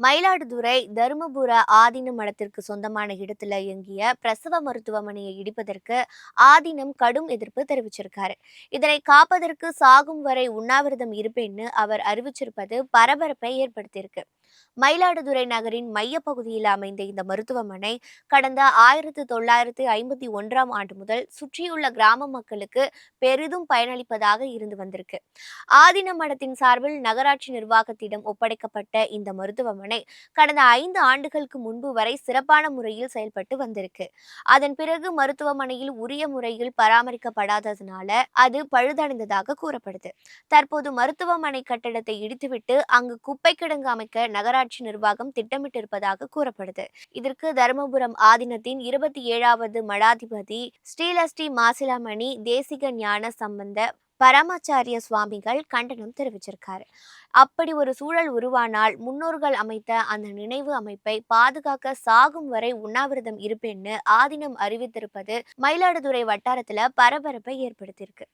மயிலாடுதுறை தருமபுர ஆதீன மடத்திற்கு சொந்தமான இடத்துல இயங்கிய பிரசவ மருத்துவமனையை இடிப்பதற்கு ஆதீனம் கடும் எதிர்ப்பு தெரிவிச்சிருக்காரு. இதனை காப்பதற்கு சாகும் வரை உண்ணாவிரதம் இருப்பேன்னு அவர் அறிவிச்சிருப்பது பரபரப்பை ஏற்படுத்தியிருக்கு. மயிலாடுதுறை நகரின் மையப்பகுதியில் அமைந்த இந்த மருத்துவமனை கடந்த 1951ஆம் ஆண்டு முதல் சுற்றியுள்ள கிராம மக்களுக்கு பெரிதும் பயனளிப்பதாக இருந்து வந்திருக்கு. ஆதீன மடத்தின் சார்பில் நகராட்சி நிர்வாகத்திடம் ஒப்படைக்கப்பட்ட இந்த மருத்துவமனை கடந்த 5 ஆண்டுகளுக்கு முன்பு வரை சிறப்பான முறையில் செயல்பட்டு வந்திருக்கு. அதன் பிறகு மருத்துவமனையில் உரிய முறையில் பராமரிக்கப்படாததனால அது பழுதடைந்ததாக கூறப்படுது. தற்போது மருத்துவமனை கட்டடத்தை இடித்துவிட்டு அங்கு குப்பை கிடங்கு அமைக்க நகராட்சி நிர்வாகம் திட்டமிட்டிருப்பதாக கூறப்படுது. இதற்கு தருமபுரம் ஆதீனத்தின் 27வது மடாதிபதி ஸ்ரீலஸ்ரீ மாசிலாமணி தேசிக ஞான சம்பந்த பரமாச்சாரிய சுவாமிகள் கண்டனம் தெரிவிச்சிருக்காரு. அப்படி ஒரு சூழல் உருவானால் முன்னோர்கள் அமைத்த அந்த நினைவு அமைப்பை பாதுகாக்க சாகும் வரை உண்ணாவிரதம் இருப்பேன்னு ஆதீனம் அறிவித்திருப்பது மயிலாடுதுறை வட்டாரத்துல பரபரப்பை ஏற்படுத்தியிருக்கு.